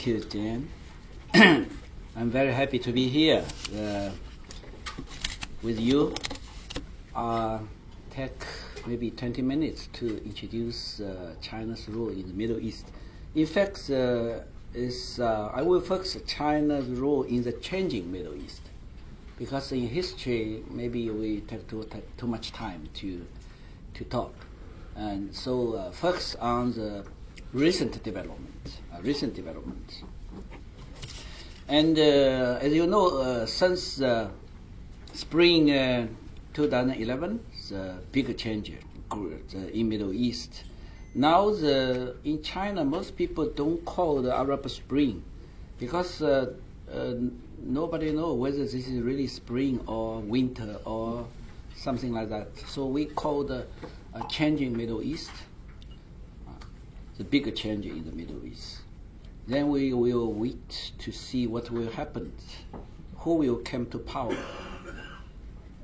you, Jan. I'm very happy to be here with you. Take maybe 20 minutes to introduce China's role in the Middle East. In fact, I will focus China's role in the changing Middle East, because in history maybe we take too much time to talk, and so focus on the recent development. And as you know, since spring 2011, the big change in Middle East. Now in China, most people don't call the Arab Spring, because nobody knows whether this is really spring or winter or something like that. So we call the changing Middle East, the big change in the Middle East. Then we will wait to see what will happen, who will come to power.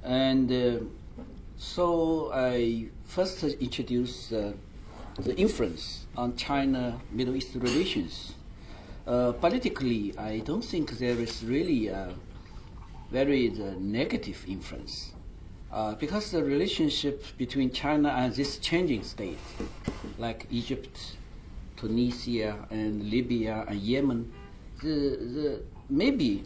And so I first introduce the influence on China-Middle East relations. Politically, I don't think there is really a very negative influence, because the relationship between China and this changing state, like Egypt, Tunisia, and Libya, and Yemen, maybe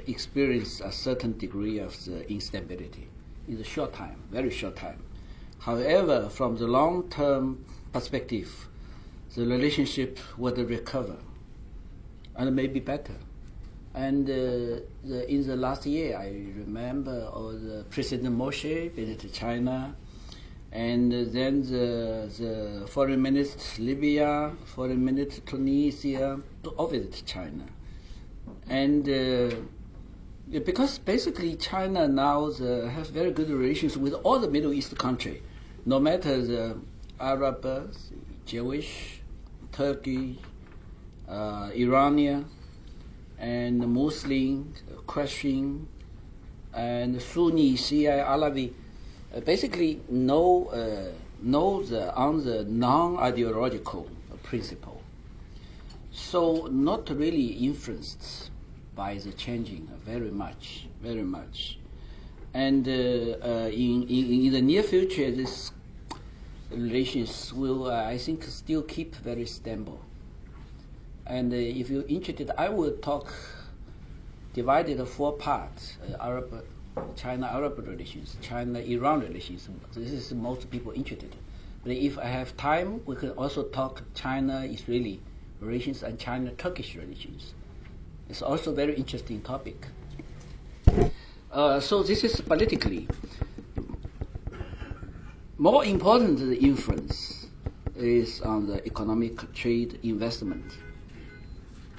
experience a certain degree of the instability in the short time, very short time. However, from the long-term perspective, the relationship would recover and maybe better. And in the last year, I remember the President Moshe visited China, and then the foreign minister Libya, foreign minister Tunisia, all visit China. And because basically China now has very good relations with all the Middle East countries, no matter the Arab, Jewish, Turkey, Iranian, and Muslim, Christian, and Sunni, Shia, Alawi, basically know on the non-ideological principle. So not really influenced by the changing very much. And in the near future, this relations will, I think, still keep very stable. And if you're interested, I will talk divided 4 parts: China-Arab relations, China-Iran relations. This is most people interested. But if I have time, we can also talk China-Israeli relations and China-Turkish relations. It's also a very interesting topic. So this is politically. More important, the influence is on the economic, trade, investment.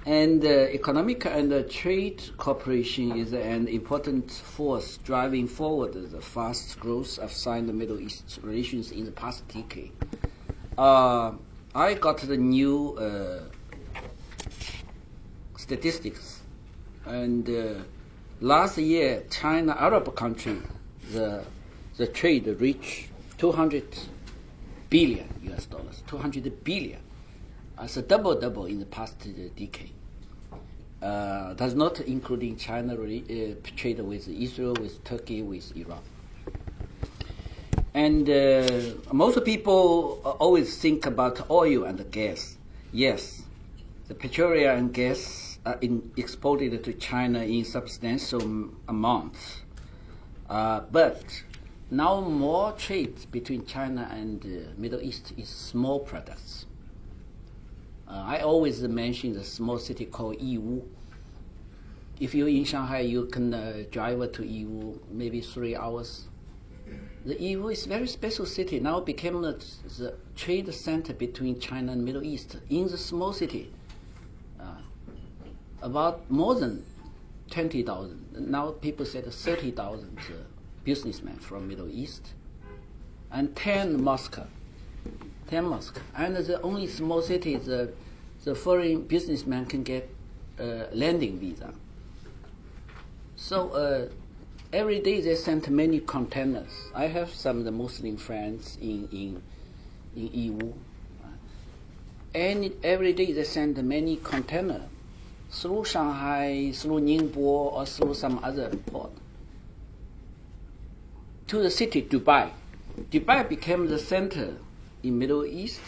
And economic and trade cooperation is an important force driving forward the fast growth of Sino-Middle East relations in the past decade. I got the new statistics, and last year, China-Arab country, the trade reached $200 billion US dollars, 200 billion. It's a double in the past decade. Does not including China trade with Israel, with Turkey, with Iran. And most people always think about oil and gas. Yes, the petroleum and gas are exported to China in substantial amounts. But now more trade between China and Middle East is small products. I always mention the small city called Yiwu. If you're in Shanghai, you can drive to Yiwu maybe 3 hours. The Yiwu is a very special city. Now became the trade center between China and Middle East in the small city. About more than 20,000. Now people said 30,000 businessmen from Middle East, and 10 mosques. And the only small city, the foreign businessman can get landing visa. So every day they sent many containers. I have some of the Muslim friends in Yiwu. every day they send many containers through Shanghai, through Ningbo, or through some other port to the city Dubai. Dubai became the center in Middle East,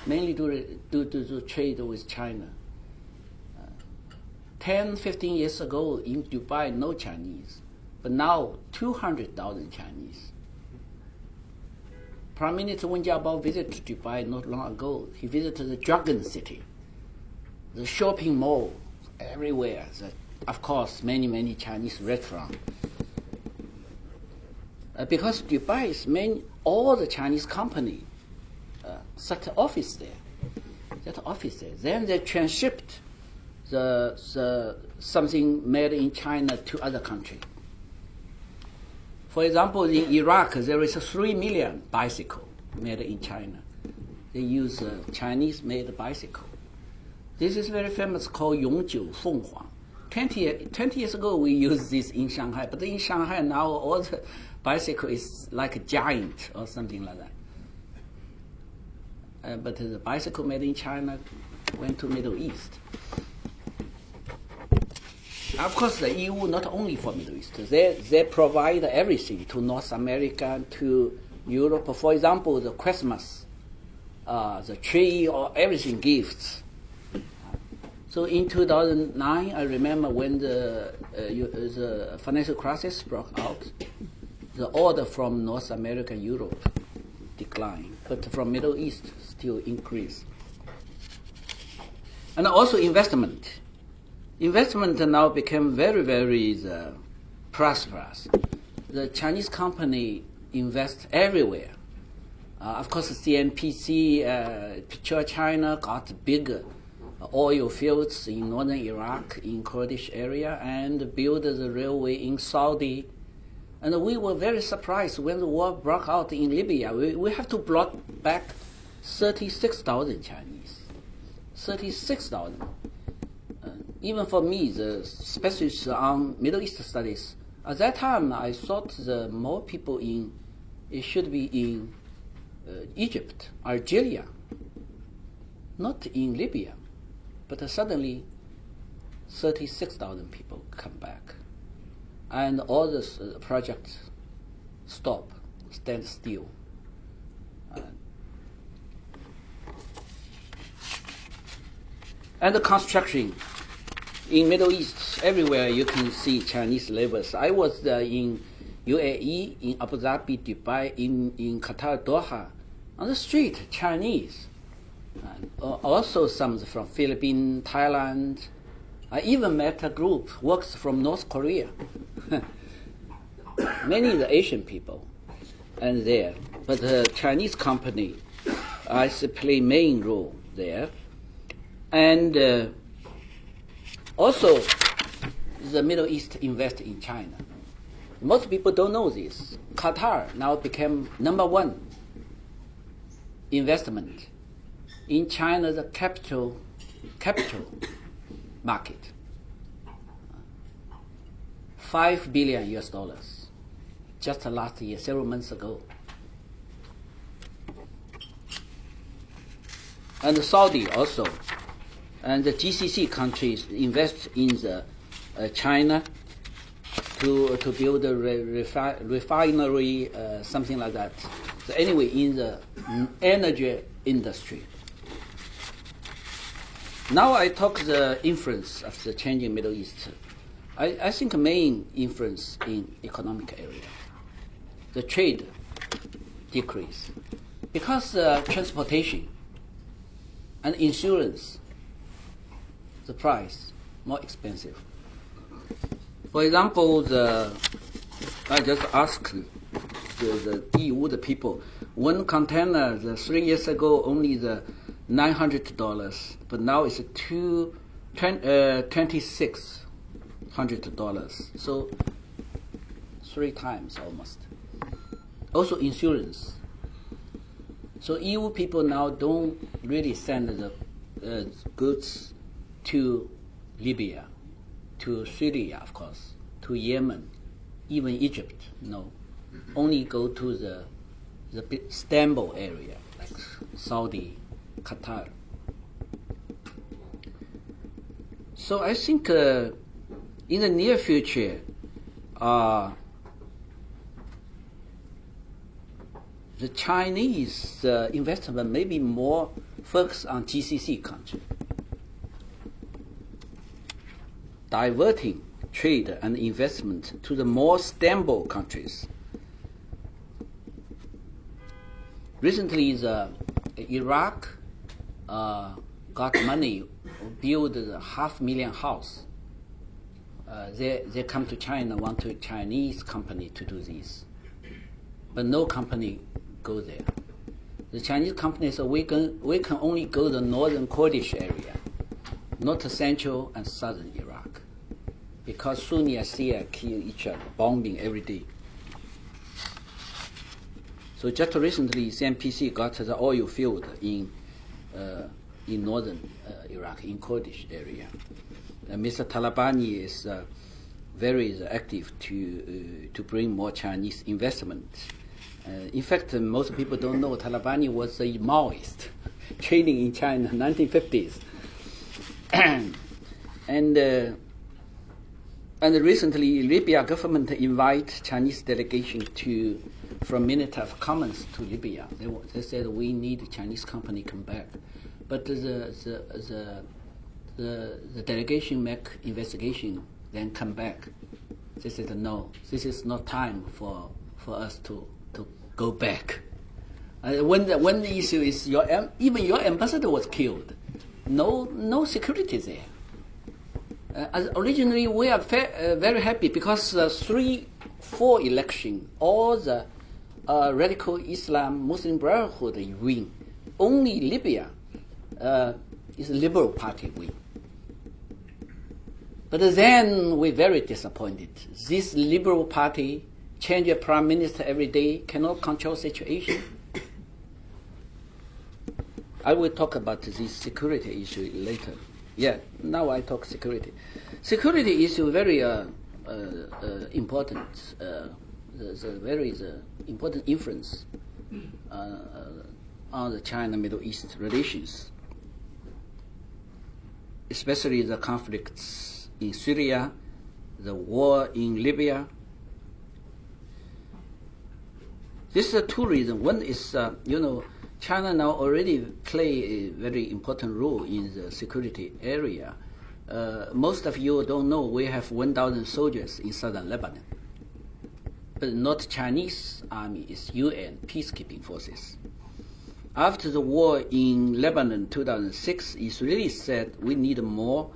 mainly due to trade with China. 10, 15 years ago in Dubai, no Chinese, but now 200,000 Chinese. Prime Minister Wen Jiabao visited Dubai not long ago. He visited the Dragon City, the shopping mall, everywhere. Of course, many Chinese restaurants. Because Dubai is all the Chinese company set office there. Then they transshipped something made in China to other countries. For example, in Iraq, there is 3 million bicycle made in China. They use Chinese-made bicycle. This is very famous, called Yongjiu Fenghuang. 20 years ago, we used this in Shanghai, but in Shanghai now, all the bicycle is like a giant or something like that. But the bicycle made in China went to Middle East. Of course, the EU not only for Middle East. They provide everything to North America, to Europe. For example, the Christmas, the tree, or everything gifts. So in 2009, I remember when the financial crisis broke out, the order from North America and Europe declined, but from Middle East still increased. And also investment. Investment now became very prosperous. The Chinese company invest everywhere. Of course, CNPC, China got big oil fields in northern Iraq, in Kurdish area, and built the railway in Saudi. And we were very surprised when the war broke out in Libya. We have to block back 36,000 Chinese. 36,000. Even for me, the specialist on Middle East studies, at that time I thought the more people it should be in Egypt, Algeria, not in Libya. But suddenly 36,000 people come back. And all this projects stand still. And the construction in Middle East, everywhere you can see Chinese laborers. I was in UAE, in Abu Dhabi, Dubai, in Qatar, Doha. On the street, Chinese. Also some from Philippines, Thailand. I even met a group works from North Korea. Many of the Asian people and there. But the Chinese company play main role there. And also, the Middle East invest in China. Most people don't know this. Qatar now became #1 investment in China, the capital market. $5 billion US, just last year, several months ago. And Saudi also. And the GCC countries invest in the China to build a refinery, something like that. So anyway, in the energy industry. Now I talk the influence of the changing Middle East. I think main influence in economic area. The trade decrease. Because transportation and insurance, the price more expensive. For example, I just asked the EU, the people, one container 3 years ago only the $900, but now it's $2,600. So 3 times almost. Also insurance. So EU people now don't really send the goods to Libya, to Syria, of course, to Yemen, even Egypt. No, only go to the Istanbul area, like Saudi, Qatar. So I think in the near future, the Chinese investment may be more focused on GCC country, diverting trade and investment to the more stable countries. Recently, Iraq got money, build a 500,000 house. They come to China, want a Chinese company to do this, but no company go there. The Chinese company said we can only go the northern Kurdish area, not the central and southern Iraq, because Sunni and Shia kill each other, bombing every day. So just recently, CNPC got the oil field in northern Iraq, in Kurdish area. Mr. Talabani is very active to bring more Chinese investment. In fact, most people don't know Talabani was a Maoist, training in China in 1950s. and recently, Libya government invite Chinese delegation from Minister of Commerce to Libya. They said we need Chinese company come back, but the delegation make investigation, then come back. They said no, this is not time for us to go back. When the issue is even your ambassador was killed, no security there. Originally, we are very happy because 3-4 election, all the radical Islam Muslim Brotherhood win. Only Libya is a Liberal Party win. But then we're very disappointed. This Liberal Party change a prime minister every day, cannot control situation. I will talk about this security issue later. Yeah, now I talk security. Security issue very important. There's a very important influence on the China-Middle East relations, especially the conflicts in Syria, the war in Libya. This is two reasons. One is, China now already play a very important role in the security area. Most of you don't know we have 1,000 soldiers in southern Lebanon, but not Chinese army, it's UN peacekeeping forces. After the war in Lebanon 2006, Israeli said we need more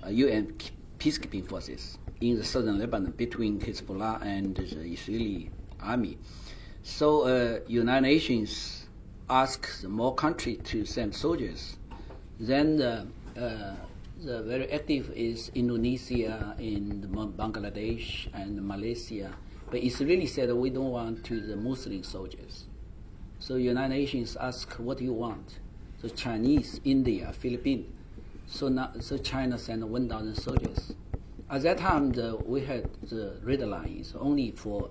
UN peacekeeping forces in the southern Lebanon between Hezbollah and the Israeli army. So United Nations asked more countries to send soldiers. Then the very active is Indonesia, in Bangladesh, and Malaysia. But Israeli said we don't want the Muslim soldiers. So United Nations asked, what do you want? So Chinese, India, Philippines. So China sent 1,000 soldiers. At that time, we had the red lines only for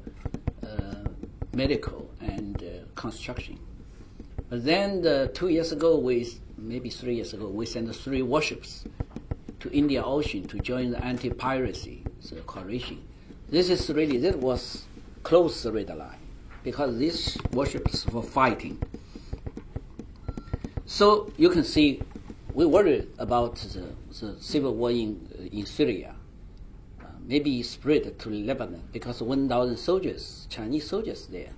medical and construction. But then 2 years ago, maybe 3 years ago, we sent 3 warships to Indian Ocean to join the anti-piracy coalition. That was close the red line, because these warships were fighting. So you can see we worried about the civil war in Syria. Maybe spread to Lebanon because 1,000 soldiers, Chinese soldiers there.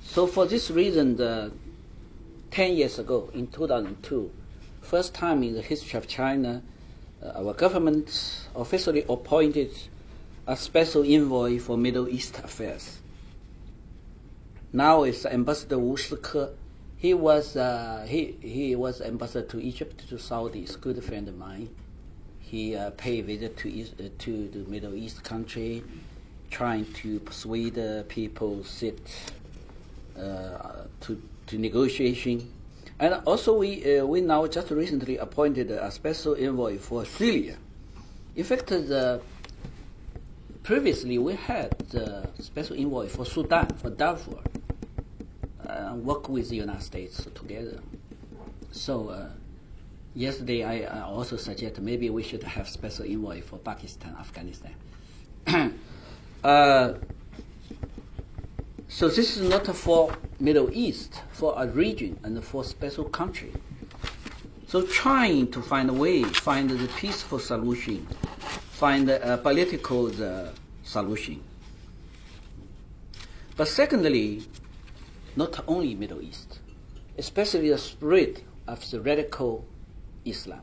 So for this reason, 10 years ago, in 2002, first time in the history of China, our government officially appointed a special envoy for Middle East affairs. Now it's Ambassador Wu Shike. He was ambassador to Egypt, to Saudis, good friend of mine. He paid visit to the Middle East country, trying to persuade people sit to negotiation. And also we now just recently appointed a special envoy for Syria. In fact, previously we had the special envoy for Sudan, for Darfur, work with the United States together. So yesterday I also suggested maybe we should have special envoy for Pakistan, Afghanistan. So this is not for Middle East, for a region and for special country. So trying to find a way, find the peaceful solution, find a political solution. But secondly, not only Middle East, especially the spread of the radical Islam,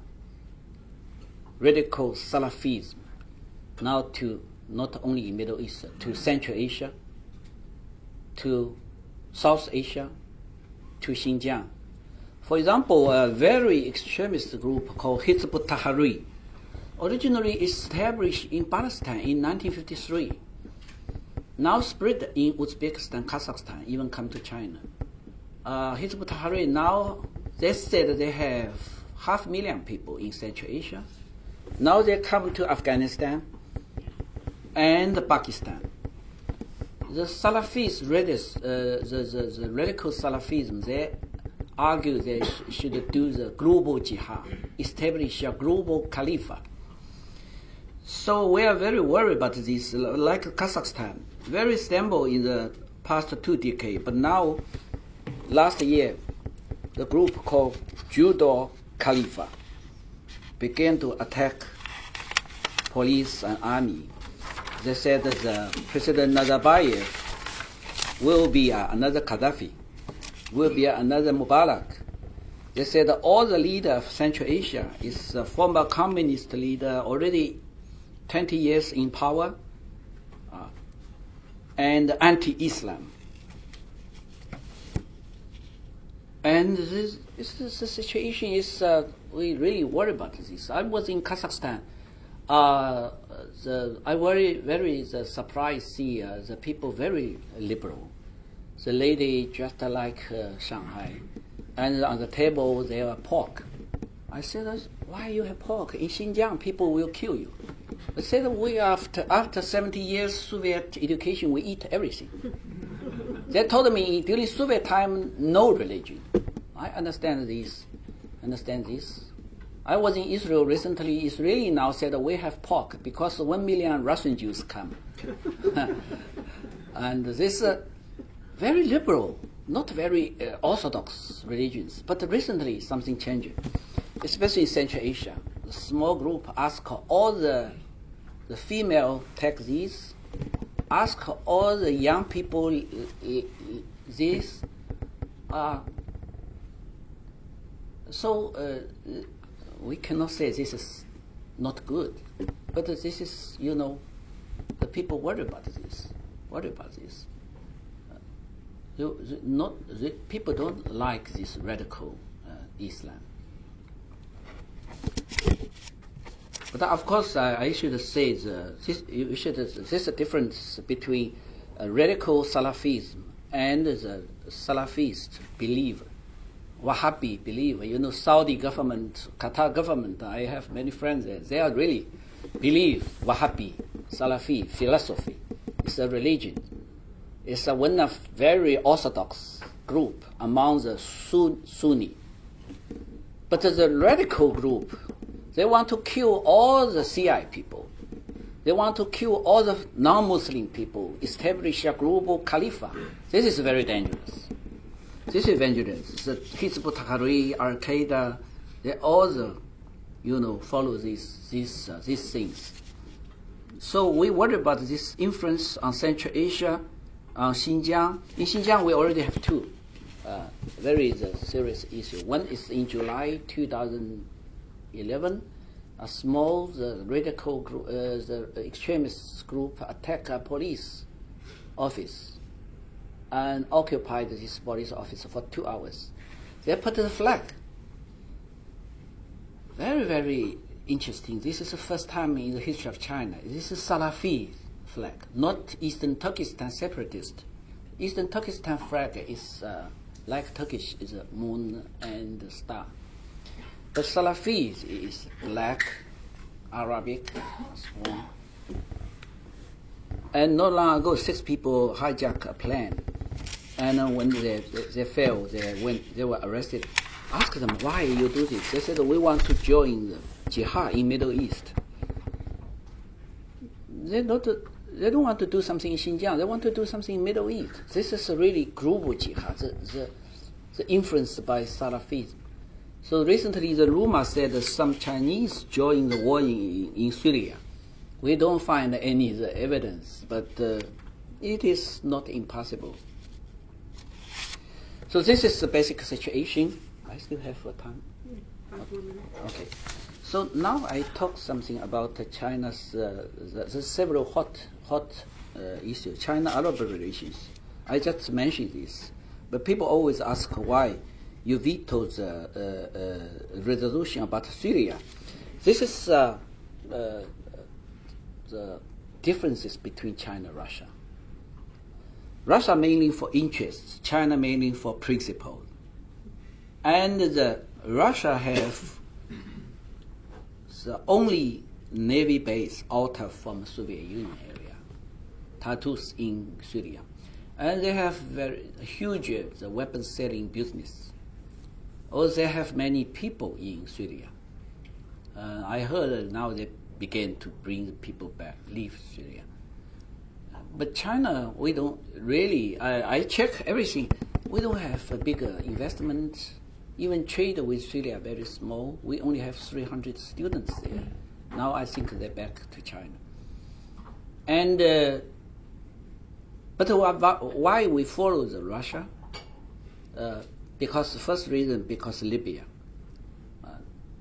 radical Salafism, now to not only Middle East, to Central Asia, to South Asia, to Xinjiang. For example, a very extremist group called Hizb ut-Tahrir, originally established in Palestine in 1953, now spread in Uzbekistan, Kazakhstan, even come to China. Hizb ut-Tahrir now, they said they have 500,000 people in Central Asia. Now they come to Afghanistan and Pakistan. The Salafis, the radical Salafism, they argue they should do the global jihad, establish a global caliphate. So we are very worried about this, like Kazakhstan, very stable in the past 2 decades, but now, last year, the group called Judo Khalifa began to attack police and army. They said that the President Nazarbayev will be another Gaddafi, will be another Mubarak. They said that all the leader of Central Asia is a former communist leader, already 20 years in power, and anti-Islam. And the situation is, we really worry about this. I was in Kazakhstan. I very surprised to see the people very liberal. The lady dressed like Shanghai, and on the table there were pork. I said, why you have pork? In Xinjiang, people will kill you. They said, we after 70 years Soviet education, we eat everything. They told me during Soviet time, no religion. I understand this. I was in Israel recently. Israeli now said we have pork because 1 million Russian Jews come. And this very liberal, not very orthodox religions. But recently something changed, especially in Central Asia. A small group asked all the female taxis, ask all the young people this. So we cannot say this is not good, but this is, the people worry about this. The people don't like this radical Islam. But of course, I should say this is a difference between radical Salafism and the Salafist believer, Wahhabi believer. Saudi government, Qatar government, I have many friends there. They are really believe Wahhabi, Salafi philosophy. It's a religion. It's one of very orthodox group among the Sunni. But the radical group, they want to kill all the Shia people. They want to kill all the non-Muslim people, establish a global caliphate. This is very dangerous. The Hizb ut-Tahrir, Al-Qaeda, they all, follow these things. So we worry about this influence on Central Asia, on Xinjiang. In Xinjiang, we already have 2 very serious issues. One is in July 2011, a small radical group, the extremist group attacked a police office and occupied this police office for 2 hours. They put the flag. Very, very interesting. This is the first time in the history of China. This is Salafi flag, not Eastern Turkestan separatist. Eastern Turkestan flag is like Turkish, is a moon and a star. But Salafi is black, Arabic, small. And not long ago, 6 people hijacked a plane. And when they failed, they were arrested ask them why you do this. They said, we want to join the jihad in Middle East. They don't want to do something in Xinjiang. They want to do something in Middle East. This is a really global jihad, the influenced by Salafis. So recently the rumor said that some Chinese joined the war in Syria. We don't find any the evidence, but it is not impossible. So this is the basic situation. I still have time. Okay. So now I talk something about China's the several hot issues. China-Arab relations. I just mentioned this, but people always ask why you vetoed the resolution about Syria. This is the differences between China and Russia. Russia mainly for interests, China mainly for principle. And Russia have the only navy base out from Soviet Union area, Tartus in Syria. And they have very huge weapons selling business. Or they have many people in Syria. I heard now they began to bring the people back, leave Syria. But China, we don't really, I check everything. We don't have a bigger investment. Even trade with Syria very small. We only have 300 students there. Now I think they're back to China. And but why we follow the Russia? Because the first reason, because Libya.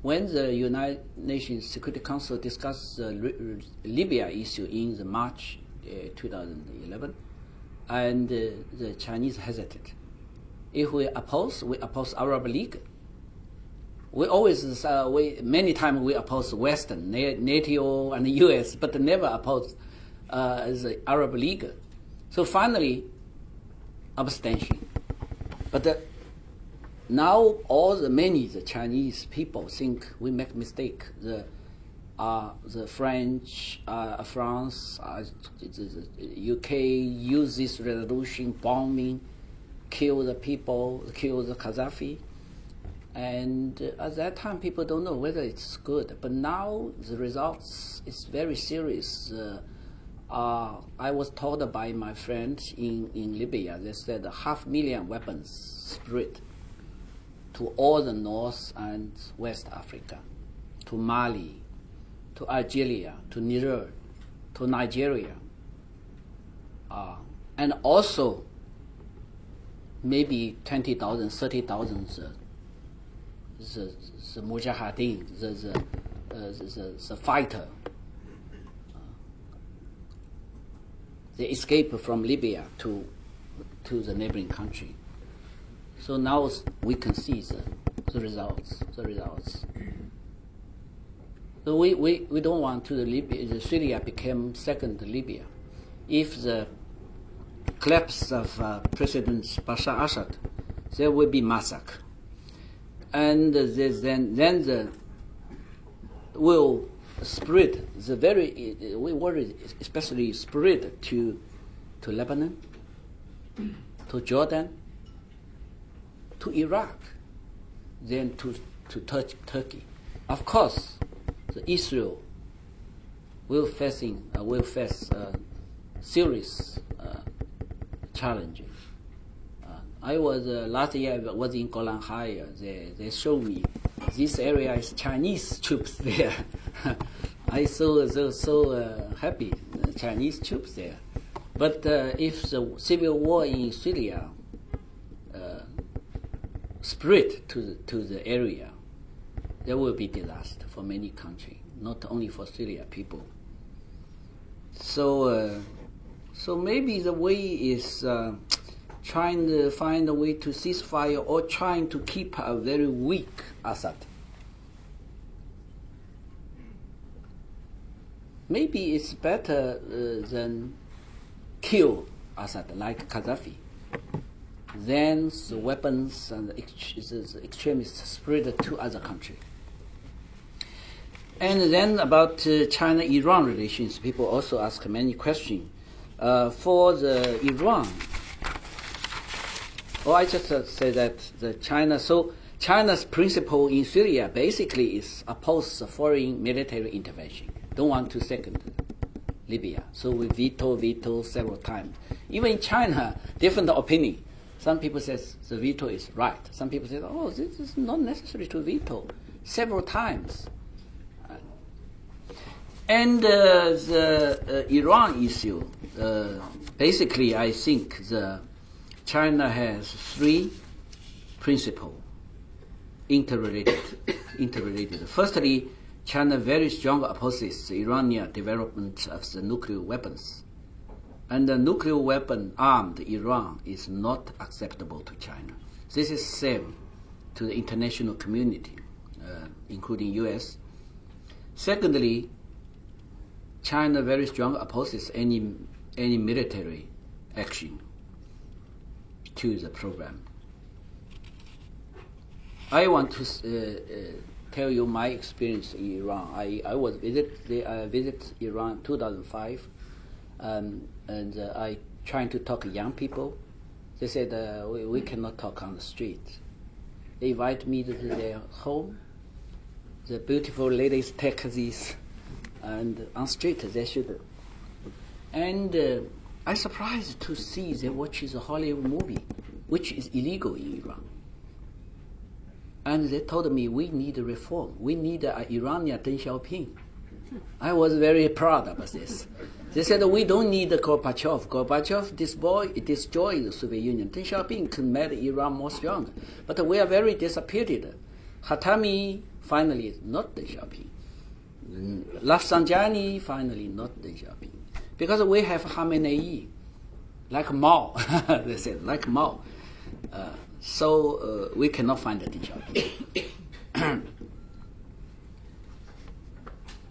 When the United Nations Security Council discussed the Libya issue in the March 2011, and the Chinese hesitated. If we oppose Arab League. We always, many times we oppose Western, NATO and the U.S., but never oppose the Arab League. So finally, abstention. But now the Chinese people think we make mistake. The French, France, the UK use this resolution, bombing, kill the people, kill the Gaddafi. And at that time, people don't know whether it's good. But now the results is very serious. I was told by my friends in Libya, they said 500,000 weapons spread to all the North and West Africa, to Mali, to Algeria, to Niger, to Nigeria, and also maybe 20,000, 30,000 the mujahideen, the fighter. They escape from Libya to the neighboring country. So now we can see the results. So we don't want the Syria become second Libya. If the collapse of President Bashar Assad, there will be massacre. And then will spread we worry especially spread to Lebanon, to Jordan, to Iraq, then to Turkey. Of course, Israel will face serious challenges. I was last year I was in Golan Heights. They showed me this area is Chinese troops there. I so happy Chinese troops there. But if the civil war in Syria spread to the area, there will be disaster for many countries, not only for Syria people. So maybe the way is trying to find a way to ceasefire or trying to keep a very weak Assad. Maybe it's better than kill Assad like Gaddafi. Then the weapons and the extremists spread to other countries. And then about China-Iran relations, people also ask many questions. For the Iran, I just say that the China. So China's principle in Syria basically is oppose foreign military intervention. Don't want to second Libya. So we veto several times. Even in China, different opinion. Some people say the veto is right. Some people say, oh, this is not necessary to veto several times. And the Iran issue, basically I think China has three principles interrelated. Firstly, China very strong opposes the Iranian development of the nuclear weapons. And the nuclear weapon armed Iran is not acceptable to China. This is same to the international community, including U.S. Secondly, China very strong opposes any military action to the program. I want to tell you my experience in Iran. I was visit Iran 2005, and I trying to talk to young people. They said we cannot talk on the street. They invite me to their home. The beautiful ladies take these, and on street they should. And I surprised to see they watch a Hollywood movie, which is illegal in Iran. And they told me we need a reform. We need an Iranian Deng Xiaoping. I was very proud of this. They said we don't need Gorbachev. Gorbachev destroyed the Soviet Union. Deng Xiaoping could make Iran more strong. But we are very disappointed. Khatami finally is not Deng Xiaoping. Rafsanjani finally not Deng Xiaoping. Because we have Khamenei, like Mao. They said, like Mao. So we cannot find Deng Xiaoping.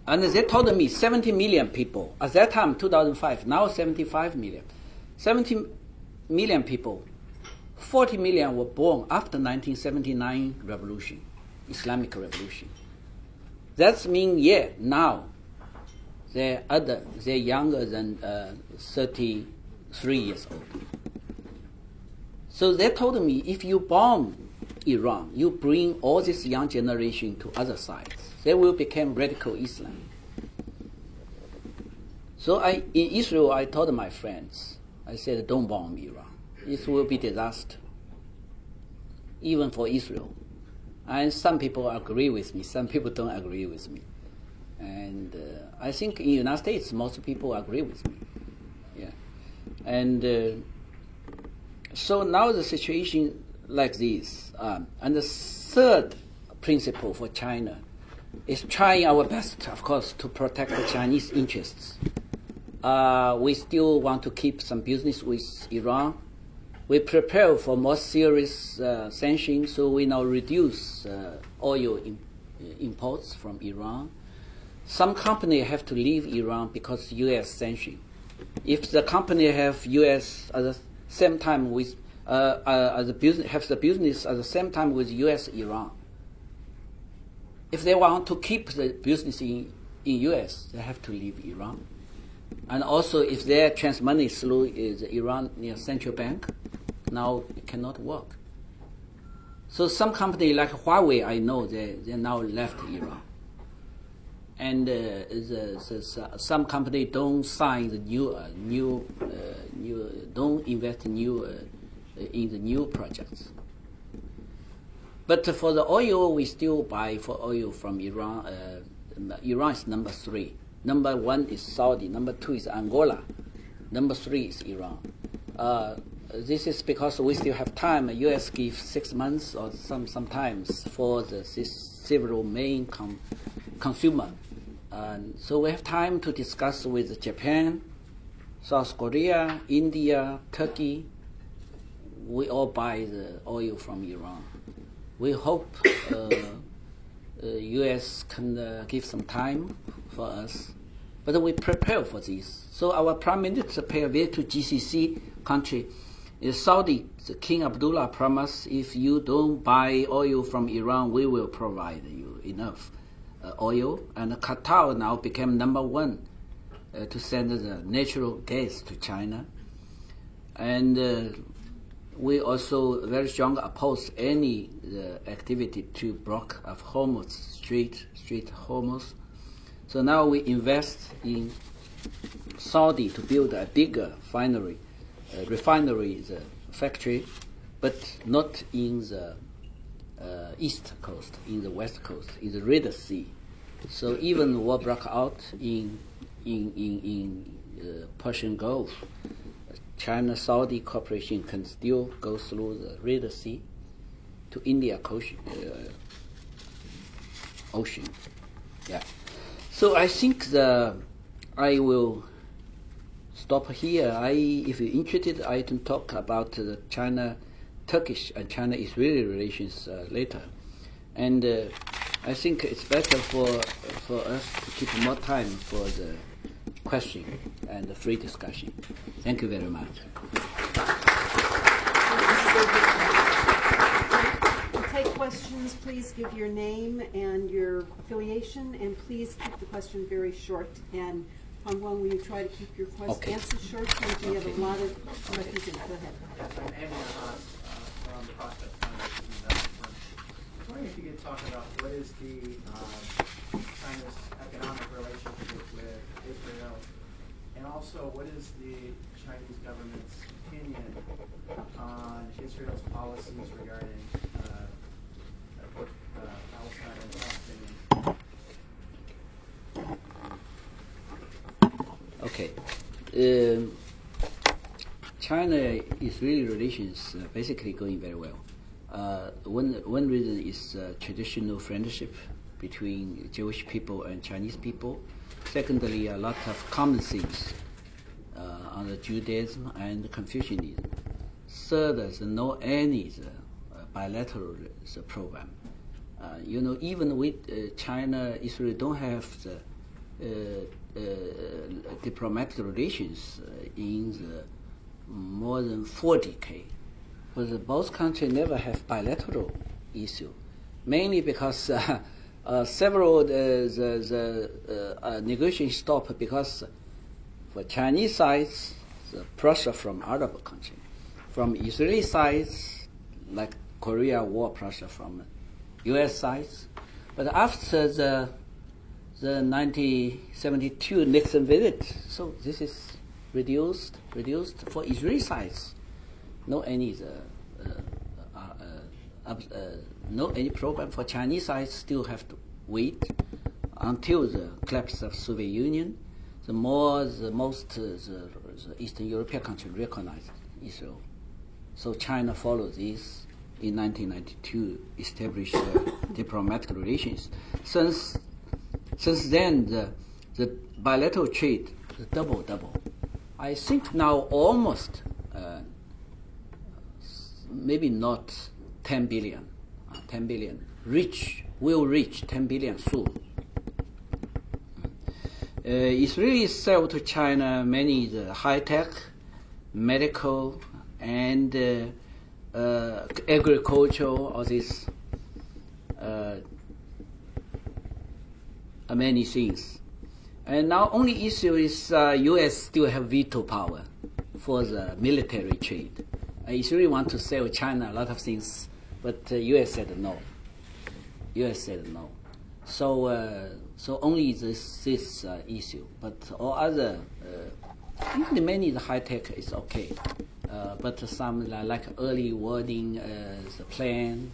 And they told me 70 million people, at that time, 2005, now 75 million. 70 million people, 40 million were born after 1979 revolution, Islamic revolution. That means, now they're younger than 33 years old. So they told me, if you bomb Iran, you bring all this young generation to other sides. They will become radical Islam. So in Israel, I told my friends, I said, don't bomb Iran. It will be disaster, even for Israel. And some people agree with me, some people don't agree with me. And I think in the United States, most people agree with me. Yeah. And so now the situation like this. And the third principle for China is trying our best, of course, to protect the Chinese interests. We still want to keep some business with Iran. We prepare for more serious sanctions, so we now reduce oil imports from Iran. Some company have to leave Iran because U.S. sanction. If the company have U.S. at the same time with have the business at the same time with U.S. Iran, if they want to keep the business in U.S., they have to leave Iran. And also, if their transfer money through the Iranian central bank, now it cannot work. So some company like Huawei, I know they now left Iran. And some company don't sign the don't invest in the new projects. But for the oil, we still buy for oil from Iran. Iran is number 3. Number 1 is Saudi. Number 2 is Angola. Number 3 is Iran. This is because we still have time. U.S. gives 6 months or sometimes for this several main consumer. So we have time to discuss with Japan, South Korea, India, Turkey. We all buy the oil from Iran. We hope U.S. can give some time for us, but we prepare for this. So our Prime Minister pay a visit to GCC country. Saudi, the King Abdullah promised, if you don't buy oil from Iran, we will provide you enough oil. And Qatar now became number 1 to send the natural gas to China. And we also very strongly oppose any activity to block of Hormuz, street Hormuz. So now we invest in Saudi to build a bigger refinery factory, but not in the east coast, in the west coast, in the Red Sea. So even war broke out in Persian Gulf, China-Saudi cooperation can still go through the Red Sea to India Ocean. Yeah. So I think I will stop here. If you're interested, I can talk about the China-Turkish and China-Israeli relations later. And I think it's better for us to keep more time for the question and the free discussion. Thank you very much. To take questions, please give your name and your affiliation, and please keep the question very short. And Guang, will you try to keep your answers short since we have a lot of questions? Go ahead. Yes, I'm Andy from the Prospect Foundation Investment Firm. I was wondering if you could talk about what is China's economic relationship with Israel, and also what is the Chinese government's opinion on Israel's policies regarding Palestine and Palestinians. Okay. China-Israeli relations basically going very well. One reason is traditional friendship between Jewish people and Chinese people. Secondly, a lot of common things on the Judaism and Confucianism. Third, there's no any bilateral program. Even with China, Israel don't have the diplomatic relations in the more than 40 decades. But both countries never have bilateral issue, mainly because several negotiations stopped because for Chinese sides, the pressure from Arab countries, from Israeli sides, like Korea war pressure from U.S. sides. But after the 1972 Nixon visit, so this is reduced for Israeli sides. No any program for Chinese sides. Still have to wait until the collapse of Soviet Union. The Eastern European countries recognize Israel. So China followed this in 1992, established diplomatic relations. Since then, the bilateral trade is double. I think now almost, maybe not 10 billion. 10 billion will reach 10 billion soon. Israelis sell to China many high-tech, medical, and agricultural, all these many things. And now only issue is U.S. still have veto power for the military trade. Israel want to sell China a lot of things, but U.S. said no. So only this issue, but all other, even many the high tech is okay, but some like early warning, the plan,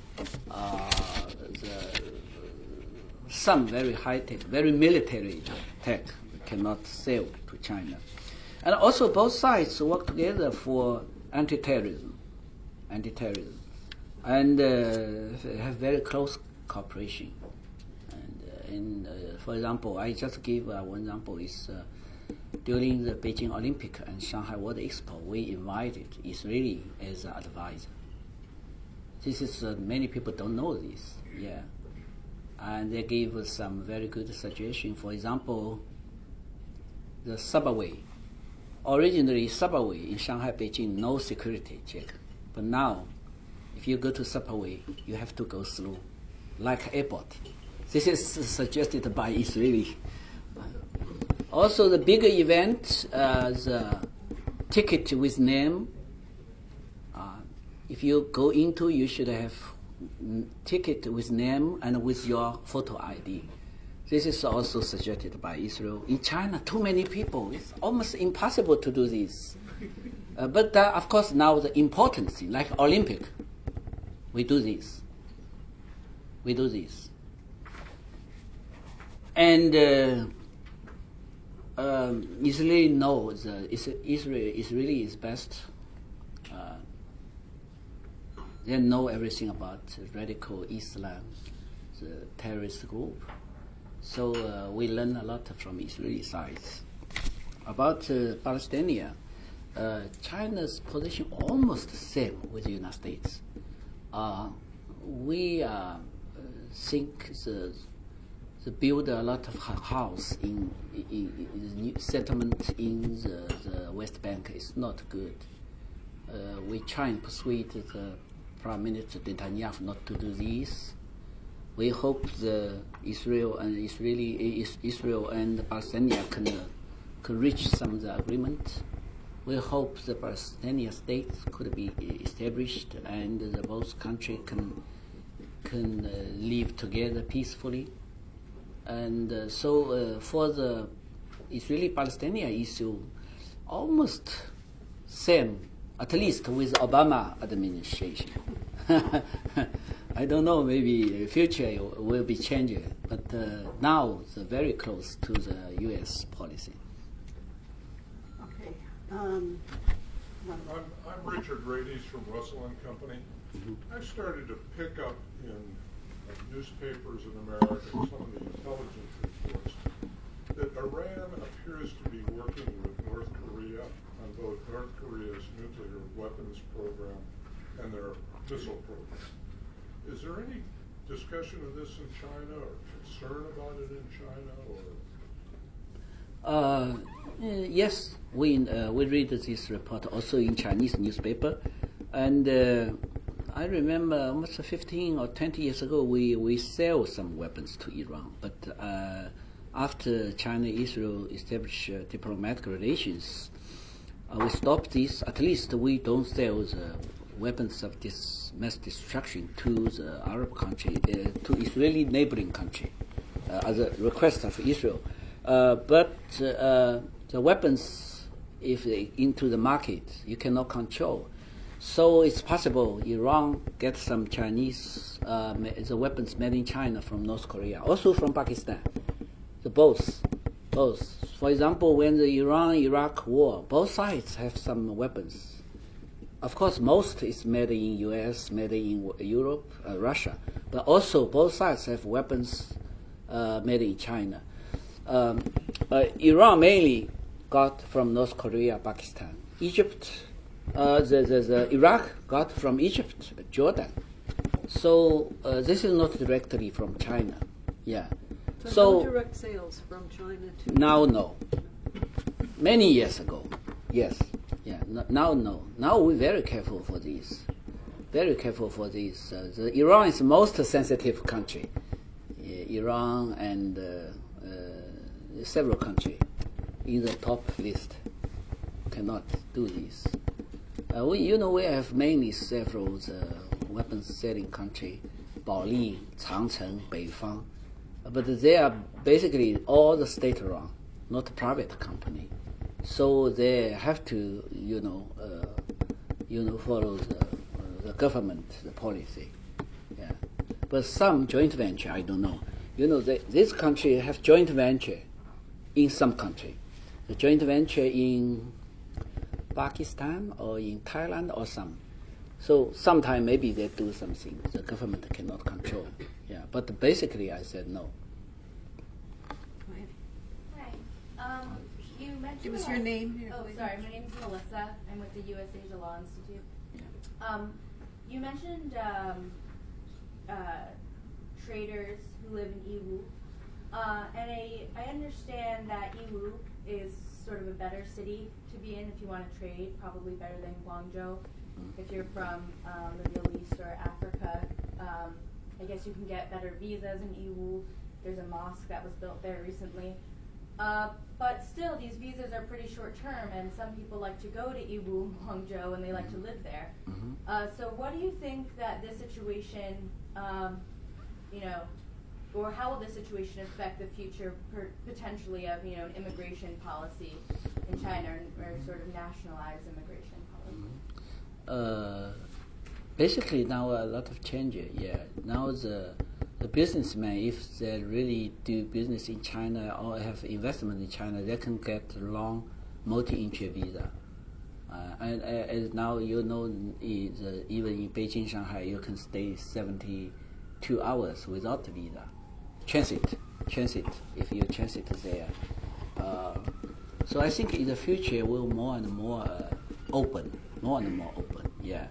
some very high tech, very military tech cannot sell to China, and also both sides work together for anti-terrorism, and have very close cooperation. And for example, I just give one example is during the Beijing Olympic and Shanghai World Expo, we invited Israeli as an advisor. This is many people don't know this, yeah, and they gave us some very good suggestion. For example, the subway. Originally, subway in Shanghai, Beijing, no security check, but now, if you go to subway, you have to go through, like airport. This is suggested by Israeli. Also, the bigger event, the ticket with name, if you go into, you should have ticket with name and with your photo ID. This is also suggested by Israel. In China, too many people. It's almost impossible to do this. But of course, now the important thing, like Olympic, we do this. We do this. And Israeli knows Israeli is best. They know everything about radical Islam, the terrorist group. So we learn a lot from Israeli side. About Palestine, China's position almost the same with the United States. We think the build a lot of house in settlement in the West Bank is not good. We try and persuade the Prime Minister Netanyahu not to do this. We hope the Israel and Palestine can reach some of the agreement. We hope the Palestinian state could be established and the both countries can live together peacefully. And so for the Israeli-Palestinian issue, almost same, at least with Obama administration. I don't know, maybe future will be changing, but now it's very close to the U.S. policy. Okay. I'm Richard Rades from Russell and Company. I started to pick up in newspapers in America and some of the intelligence reports that Iran appears to be working with North Korea on both North Korea's nuclear weapons program and their missile program. Is there any discussion of this in China or concern about it in China? Or Yes, we read this report also in Chinese newspaper, and I remember almost 15 or 20 years ago we sell some weapons to Iran, but after China-Israel established diplomatic relations, we stopped this. At least we don't sell the weapons of this mass destruction to the Arab country, to Israeli neighboring country, as a request of Israel. But the weapons, if they into the market, you cannot control. So it's possible Iran gets some Chinese the weapons made in China from North Korea, also from Pakistan. The both. For example, when the Iran-Iraq war, both sides have some weapons. Of course, most is made in U.S., made in Europe, Russia, but also both sides have weapons made in China. Iran mainly got from North Korea, Pakistan. Egypt, the Iraq got from Egypt, Jordan. So this is not directly from China. Yeah. So no direct sales from China to... Now, no. Many years ago, yes. Yeah. Now, no. Now we're very careful for this. Very careful for this. The Iran is the most sensitive country. Iran and several countries in the top list cannot do this. We have mainly several weapons selling country, Baoli, Changcheng, Beifang, but they are basically all the state-run, not a private company. So they have to, follow the government, the policy. Yeah. But some joint venture, I don't know. This country have joint venture in some country. The joint venture in Pakistan or in Thailand or some. So sometime maybe they do something the government cannot control. Yeah, but basically I said no. Go ahead. Hi. You mentioned... Give us your name. Here, Oh, please. sorry. My name is Melissa. I'm with the U.S. Asia Law Institute. Yeah. You mentioned traders who live in Yiwu. And I understand that Yiwu is sort of a better city to be in if you want to trade, probably better than Guangzhou. If you're from the Middle East or Africa, I guess you can get better visas in Yiwu. There's a mosque that was built there recently. But But still, these visas are pretty short term, and some people like to go to Yiwu, Guangzhou, and they like to live there. So what do you think that this situation, or how will this situation affect the future potentially of, an immigration policy in China, or sort of nationalized immigration policy? Basically, now a lot of changes. Yeah, now the businessmen, if they really do business in China or have investment in China, they can get long multi-entry visa. And as now even in Beijing, Shanghai, you can stay 72 hours without visa. Transit, if you transit there. So I think in the future will more and more open. Yeah.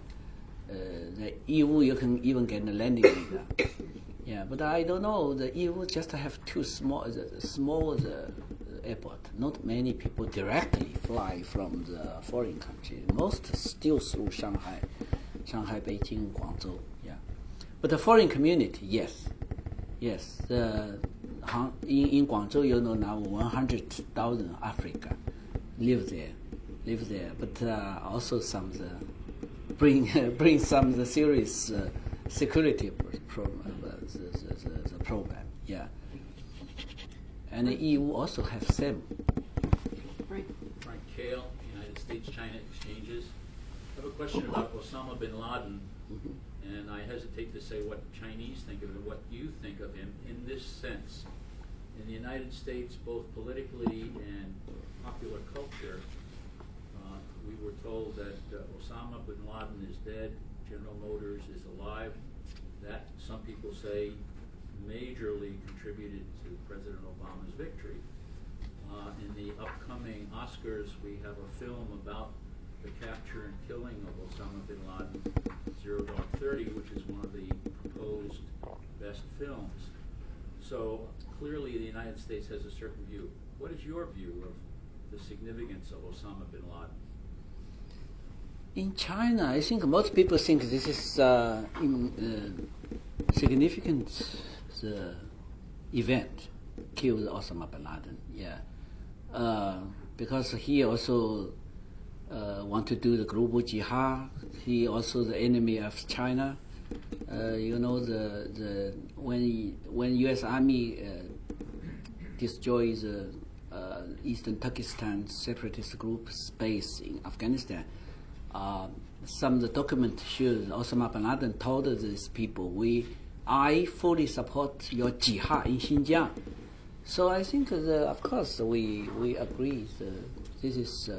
The EU, you can even get a landing visa. Yeah, but I don't know. The EU just have too small airport. Not many people directly fly from the foreign country. Most still through Shanghai, Beijing, Guangzhou. Yeah, but the foreign community, yes. In Guangzhou, now 100,000 Africa live there. But also some bring some of the serious security problem. Yeah, and the EU also have same. Right. Frank Kale, United States-China Exchanges. I have a question about Osama bin Laden, and I hesitate to say what Chinese think of him, what you think of him in this sense. In the United States, both politically and popular culture, we were told that Osama bin Laden is dead, General Motors is alive. That, some people say, majorly contributed to President Obama's victory. In the upcoming Oscars, we have a film about the capture and killing of Osama bin Laden, Zero Dark 30, which is one of the proposed best films. So clearly the United States has a certain view. What is your view of the significance of Osama bin Laden? In China, I think most people think this is significant event, killed Osama bin Laden. Yeah, because he also want to do the global jihad. He also the enemy of China. When U.S. Army destroys Eastern Pakistan separatist group base in Afghanistan. Some of the document shows Osama bin Laden told these people, I fully support your jihad in Xinjiang. So I think, of course, we agree this is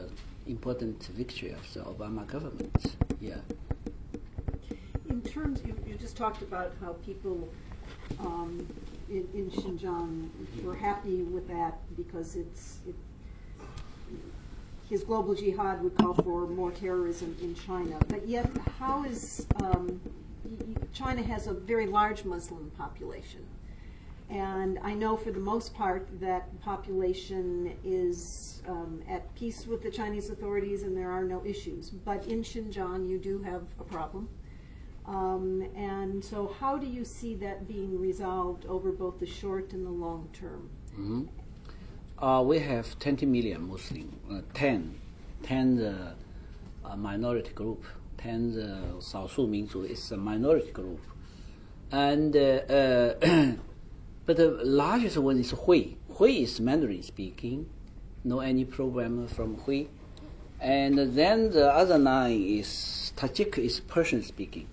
important victory of the Obama government. Yeah. In terms, you just talked about how people in Xinjiang were happy with that because his global jihad would call for more terrorism in China. But yet, how is China has a very large Muslim population. And I know for the most part that the population is at peace with the Chinese authorities and there are no issues. But in Xinjiang, you do have a problem. And so how do you see that being resolved over both the short and the long term? Mm-hmm. We have 20 million Muslims, 10 minority group, 10 the 少数民族 is a minority group. And but the largest one is Hui. Hui is Mandarin speaking, no any problem from Hui. And then the other 9 is Tajik is Persian speaking.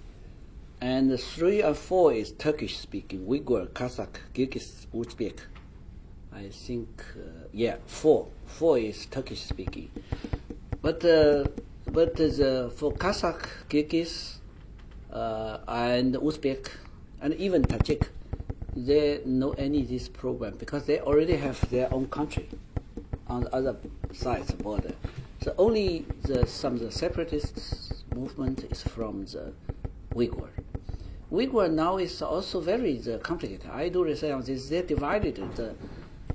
And 3 and 4 is Turkish speaking, Uyghur, Kazakh, Kyrgyz, Uzbek. I think, 4 is Turkish speaking. But for Kazakh, Kyrgyz, and Uzbek, and even Tajik, they know any of this program because they already have their own country on the other side of the border. So only some of the separatist movement is from the Uyghur. Uyghur now is also very complicated. I do research on this. They're divided.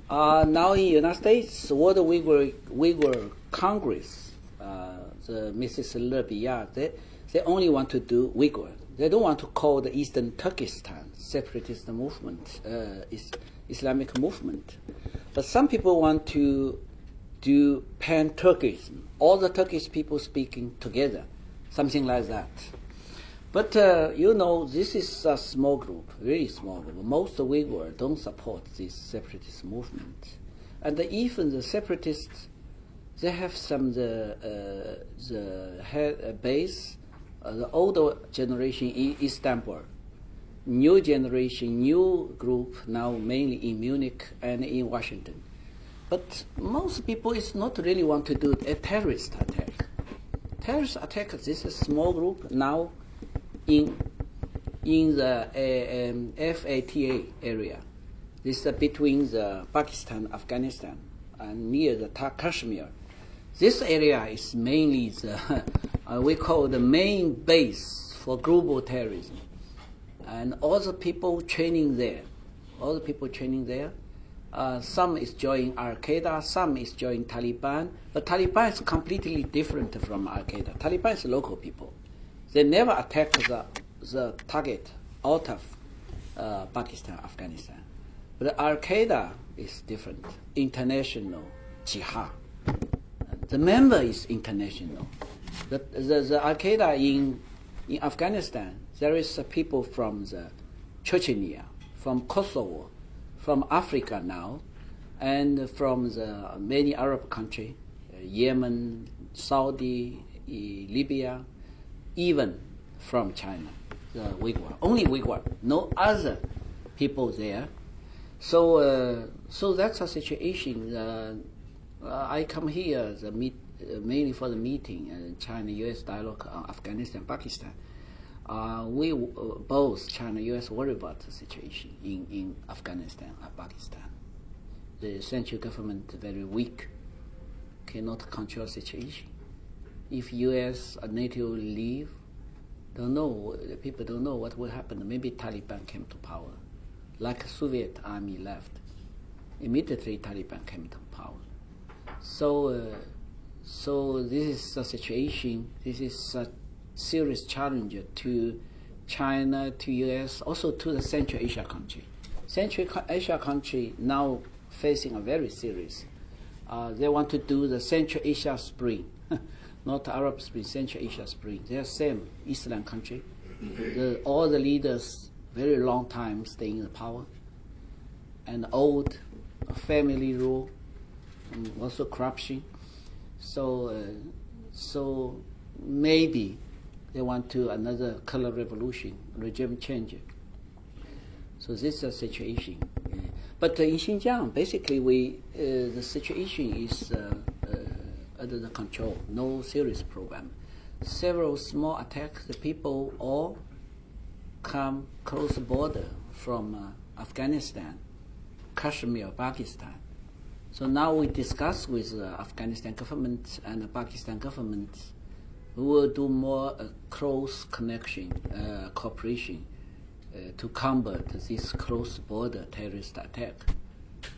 Now in the United States, World Uyghur Congress, the Mrs. Le Biya, they only want to do Uyghur. They don't want to call the Eastern Turkestan separatist movement, Islamic movement. But some people want to do pan-Turkism, all the Turkish people speaking together, something like that. But this is a small group, really small group. Most Uyghurs don't support this separatist movement, and even the separatists, they have some the head base, the older generation in Istanbul, new generation, new group now mainly in Munich and in Washington. But most people is not really want to do a terrorist attack. Terrorist attack. This is a small group now in the FATA area. This is between the Pakistan, Afghanistan, and near the Kashmir. This area is mainly the we call the main base for global terrorism, and all the people training there. Some is joining Al Qaeda, some is joining Taliban. But Taliban is completely different from Al Qaeda. Taliban is local people. They never attack the target out of Pakistan, Afghanistan. But Al Qaeda is different. International jihad. The member is international. The Al Qaeda in Afghanistan, there is people from the Chechnya, from Kosovo, from Africa now, and from the many Arab countries, Yemen, Saudi, Libya, even from China, the Uyghur. Only Uyghur, no other people there. So that's a situation. I come here mainly for the meeting, China-U.S. dialogue on Afghanistan, Pakistan. We both China, U.S. worry about the situation in Afghanistan and Pakistan. The central government very weak, cannot control the situation. If U.S. or NATO leave, people don't know what will happen. Maybe Taliban came to power, like Soviet army left. Immediately Taliban came to power. So this is the situation. This is a serious challenge to China, to U.S., also to the Central Asia country. Central Asia country now facing a very serious. They want to do the Central Asia Spring, not Arab Spring, Central Asia Spring. They are same Islam country. All the leaders very long time staying in the power, and old family rule, and also corruption. So maybe they want to another color revolution, regime change. So this is a situation. But in Xinjiang, basically, the situation is under the control. No serious program. Several small attacks. The people all come close the border from Afghanistan, Kashmir, Pakistan. So now we discuss with the Afghanistan government and the Pakistan government. We will do more close connection, cooperation to combat this close-border terrorist attack.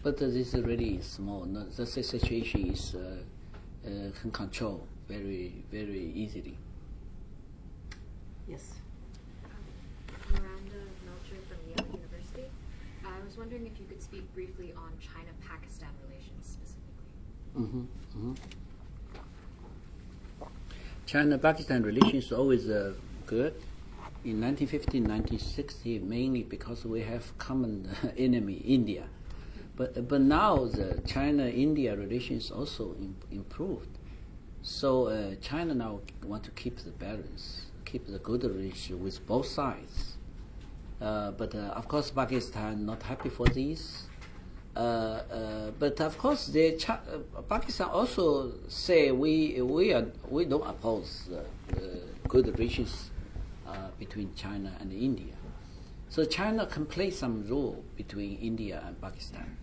But this is really small. The situation is can control very, very easily. Yes. Miranda Melcher from Yale University. I was wondering if you could speak briefly on China-Pakistan relations specifically. China-Pakistan relations is always good. In 1950, 1960, mainly because we have common enemy, India. But now the China-India relations also improved. So China now want to keep the balance, keep the good relationship with both sides. But of course, Pakistan not happy for this. But of course, Pakistan also say we don't oppose good relations between China and India. So China can play some role between India and Pakistan.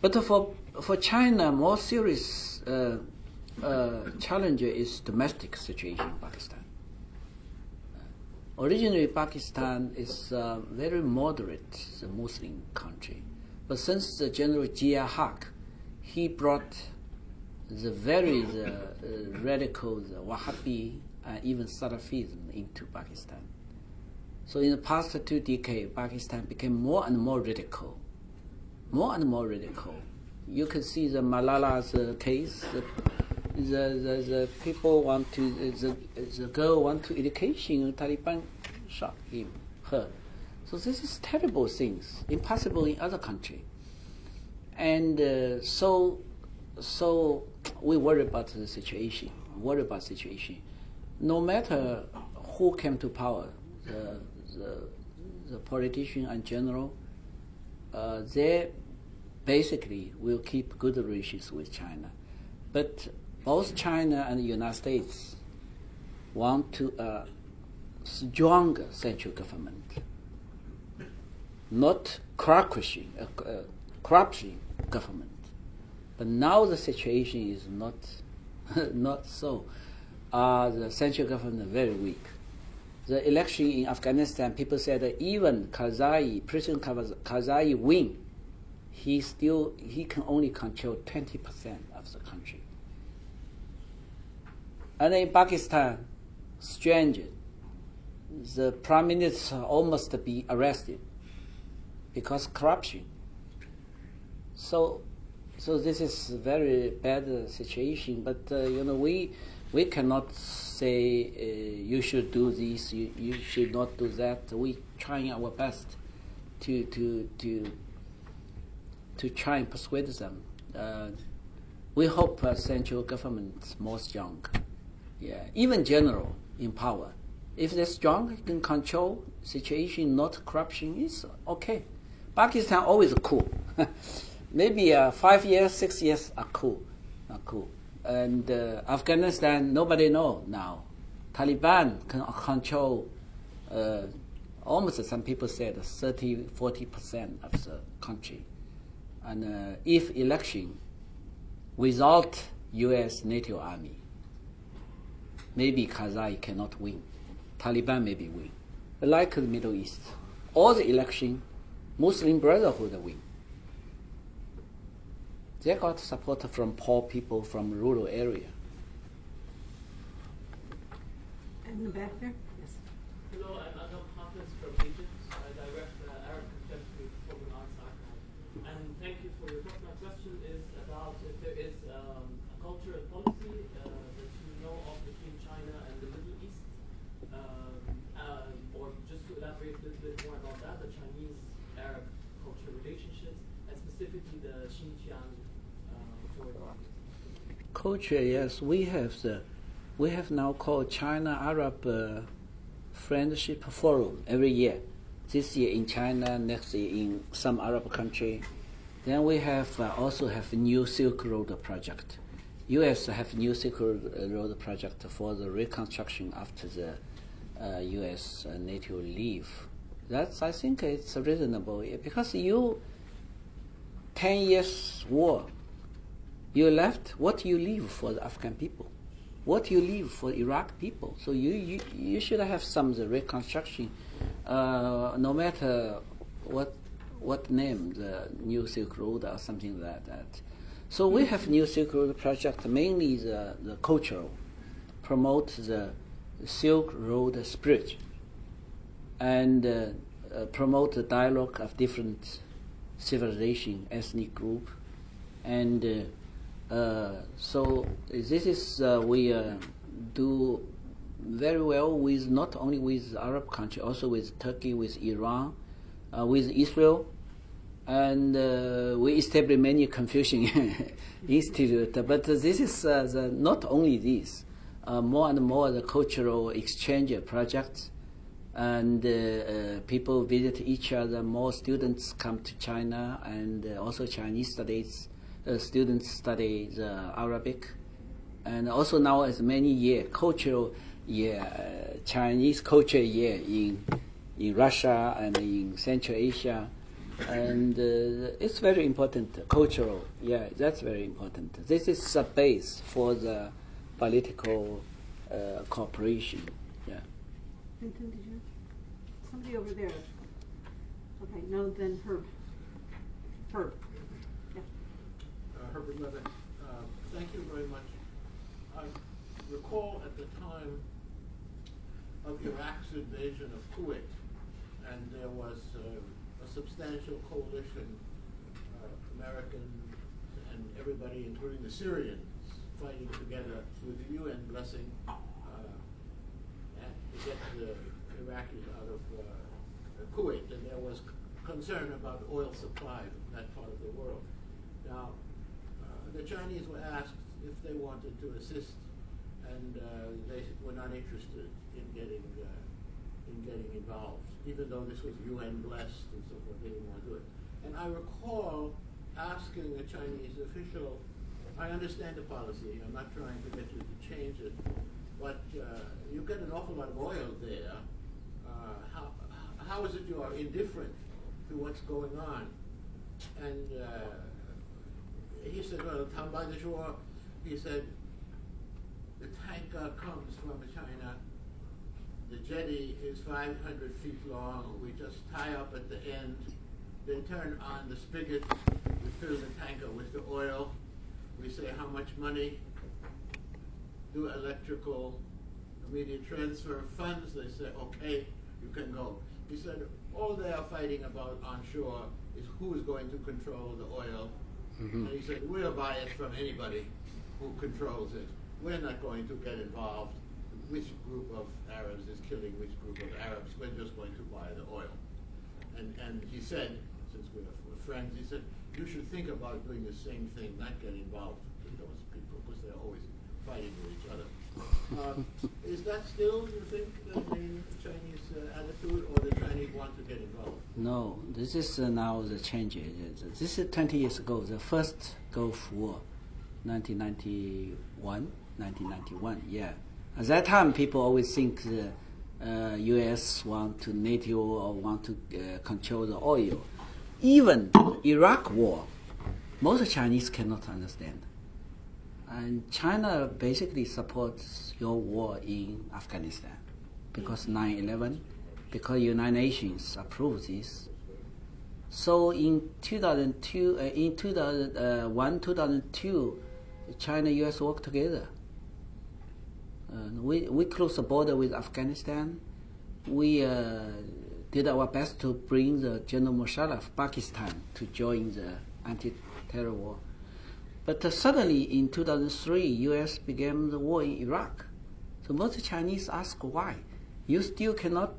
But for China, more serious challenge is domestic situation in Pakistan. Originally, Pakistan is very moderate, the Muslim country. But since the General Zia Haq, he brought the radical, the Wahhabi, even Salafism into Pakistan. So in the past 2 decades, Pakistan became more and more radical you can see the Malala's case. The people want to, the girl want to education, Taliban shot her. So this is terrible things, impossible in other country. And so we worry about the situation, No matter who came to power, the politician in general, they basically will keep good relations with China. But both China and the United States want to stronger central government, not corruption government. But now the situation is not so. The central government is very weak. The election in Afghanistan, people said that even President Karzai win, he can only control 20% of the country. And in Pakistan, strange, the prime minister almost be arrested because corruption. So this is a very bad situation. But we cannot say you should do this, you should not do that. We trying our best to try and persuade them. We hope central government more strong. Yeah, even general in power. If they're strong, can control situation, not corruption, is okay. Pakistan always cool. Maybe 5 years, 6 years are cool. And Afghanistan, nobody know now. Taliban can control almost, some people said, 30-40% of the country. And if election without U.S. NATO army, maybe Karzai cannot win. Taliban maybe win. Like the Middle East, all the election, Muslim Brotherhood win. They got support from poor people from rural area. In the back there? Yes. Hello, I'm Adam Hafiz from Egypt. I direct the Arab Contemporary Performing Arts Archive. And thank you for your talk. My question is about if there is a cultural policy that you know of between China and the Middle East, or just to elaborate a little bit more about that, the Chinese-Arab cultural relationships, and specifically the Xinjiang culture. Yes, we have now called China-Arab Friendship Forum every year. This year in China, next year in some Arab country. Then we have also have a new Silk Road project. U.S. have new Silk Road project for the reconstruction after the U.S. NATO leave. That's, I think it's reasonable because 10 years war. You left, what do you leave for the Afghan people? What do you leave for Iraq people? So you should have some the reconstruction, no matter what name, the New Silk Road or something like that. So we have New Silk Road project, mainly the cultural, promote the Silk Road spirit, and promote the dialogue of different civilization, ethnic group, and so this is we do very well with not only with Arab country, also with Turkey, with Iran, with Israel, and we establish many Confucian institute. But this is not only this, more and more the cultural exchange projects, and people visit each other. More students come to China, and also Chinese studies. Students study the Arabic, and also now as many year cultural year, Chinese culture year in Russia and in Central Asia, and it's very important. Cultural, yeah, that's very important. This is a base for the political cooperation. Yeah. Clinton, did you? Somebody over there. Okay, no, then Herb. Herb. Herbert Levitt, thank you very much. I recall at the time of Iraq's invasion of Kuwait, and there was a substantial coalition, Americans everybody, including the Syrians, fighting together with the UN blessing and to get the Iraqis out of Kuwait, and there was concern about oil supply in that part of the world. Now, the Chinese were asked if they wanted to assist, and they were not interested in getting involved, even though this was UN blessed and so forth. They didn't want to do it. And I recall asking a Chinese official, I understand the policy, I'm not trying to get you to change it, but you get an awful lot of oil there. How is it you are indifferent to what's going on? And he said, well, down by the shore, he said, the tanker comes from China. The jetty is 500 feet long. We just tie up at the end. They turn on the spigot. We fill the tanker with the oil. We say how much money. Do electrical immediate transfer of funds. They say, okay, you can go. He said, all they are fighting about on shore is who is going to control the oil. Mm-hmm. And he said, we'll buy it from anybody who controls it. We're not going to get involved. Which group of Arabs is killing which group of Arabs? We're just going to buy the oil. And he said, since we're friends, he said, you should think about doing the same thing, not get involved with those people, because they're always fighting with each other. Is that still, you think, the Chinese attitude, or the Chinese want to get involved? No, this is now the change. This is 20 years ago, the first Gulf War, 1991, yeah. At that time, people always think the U.S. want to NATO or want to control the oil. Even Iraq war, most Chinese cannot understand. And China basically supports your war in Afghanistan because 9/11, because United Nations approved this. So in 2002, in 2001, 2002, China and U.S. worked together. We closed the border with Afghanistan. We did our best to bring the General Musharraf, Pakistan, to join the anti-terror war. But suddenly in 2003, U.S. began the war in Iraq. So most Chinese ask why. You still cannot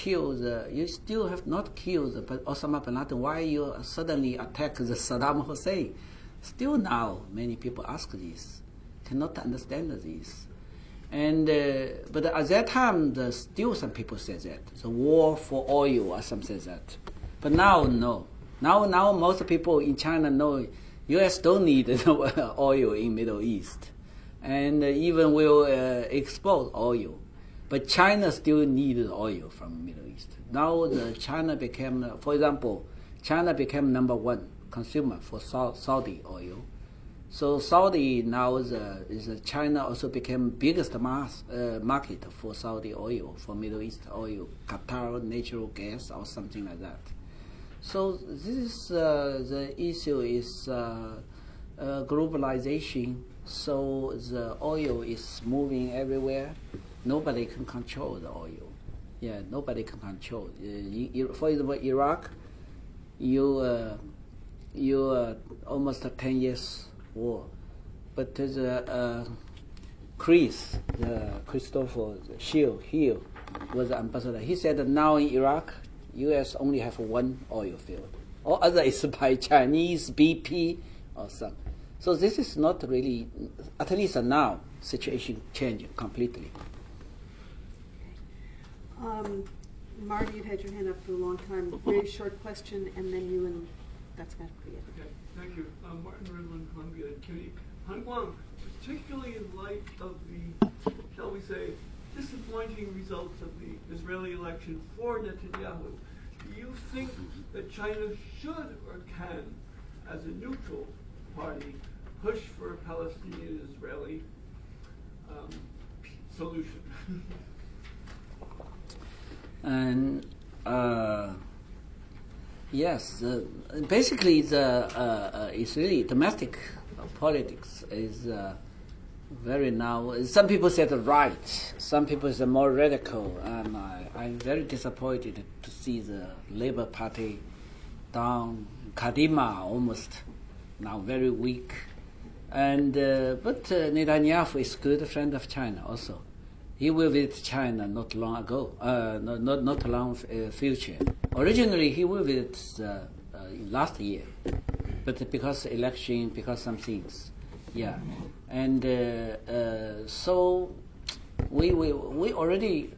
you still have not killed Osama bin Laden. Why you suddenly attack the Saddam Hussein? Still now, many people ask this, cannot understand this. And but at that time, still some people said that the war for oil or some said that. But now, no. Now most people in China know U.S. don't need oil in Middle East, and even will export oil. But China still needs oil from Middle East. Now China became, for example, China became #1 consumer for Saudi oil. So Saudi now China also became biggest market for Saudi oil, for Middle East oil, Qatar natural gas or something like that. So this is the issue is globalization. So the oil is moving everywhere. Nobody can control the oil. Yeah, nobody can control. For example, Iraq, you almost 10 years war, but the Chris, Christopher Hill was the ambassador. He said that now in Iraq, U.S. only have one oil field. All other is by Chinese, BP, or some. So this is not really, at least now, situation changing completely. Marty, you've had your hand up for a long time. Very short question, and then you, and that's going to be it. Okay, thank you. Martin Redland, Columbia, and Kitty. Han Guang, particularly in light of the, shall we say, disappointing results of the Israeli election for Netanyahu, do you think that China should or can, as a neutral party, push for a Palestinian-Israeli solution? And yes, basically it's really domestic politics is very now. Some people say the right, some people say more radical, and I'm very disappointed to see the Labour Party down Kadima almost now very weak. And but Netanyahu is a good friend of China also. He will visit China not long ago, not long future. Originally, he will visit last year, but because election, because some things, yeah. And so we already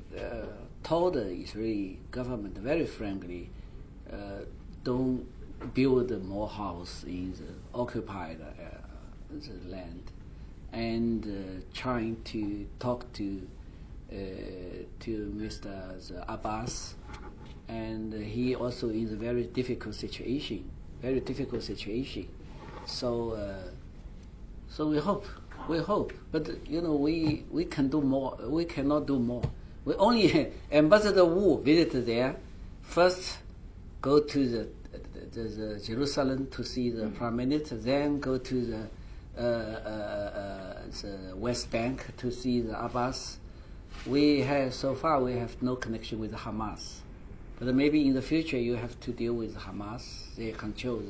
told the Israeli government very frankly, don't build more house in the occupied the land, and trying to talk to Mr. Abbas, and he also in a very difficult situation. So so we hope, but we can do more. We cannot do more. We only Ambassador Wu visited there. First, go to the Jerusalem to see the Prime Minister. Then go to the West Bank to see the Abbas. So far we have no connection with Hamas, but maybe in the future you have to deal with Hamas. They control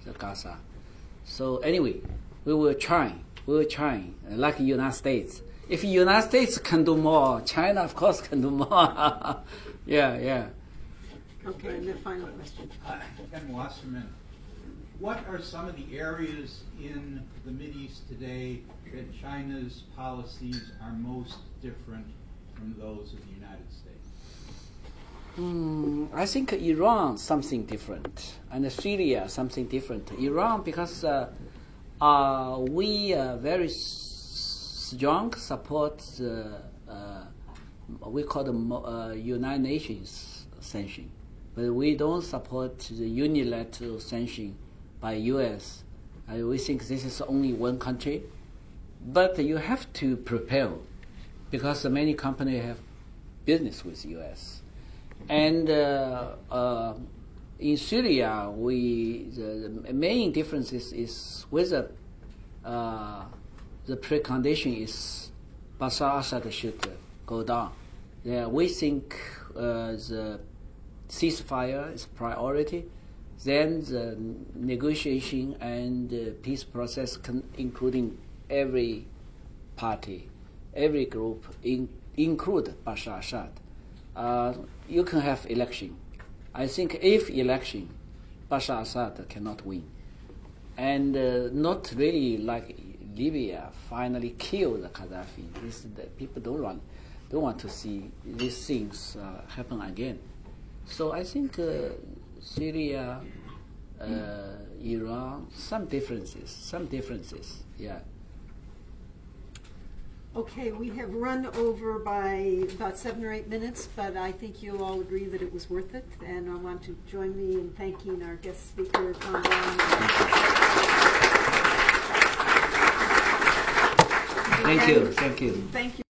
the Gaza. So anyway, we will try, like the United States. If the United States can do more, China of course can do more. Yeah. Okay, and the final question. Ken Wasserman, what are some of the areas in the Mideast today that China's policies are most different from those of the United States? I think Iran something different, and Syria something different. Iran because we very strong support we call the United Nations sanction, but we don't support the unilateral sanction by U.S. We think this is only one country, but you have to prepare because many companies have business with U.S. And in Syria, the main difference is whether the precondition is Bashar Assad should go down. We think the ceasefire is priority. Then the negotiation and peace process, including every party, every group, include Bashar Assad. You can have election. I think if election, Bashar Assad cannot win. And not really like Libya finally killed Gaddafi. People don't want to see these things happen again. So I think Syria, Iran, some differences, yeah. Okay, we have run over by about 7 or 8 minutes, but I think you'll all agree that it was worth it, and I want to join me in thanking our guest speaker, Guang. Thank you. Thank you.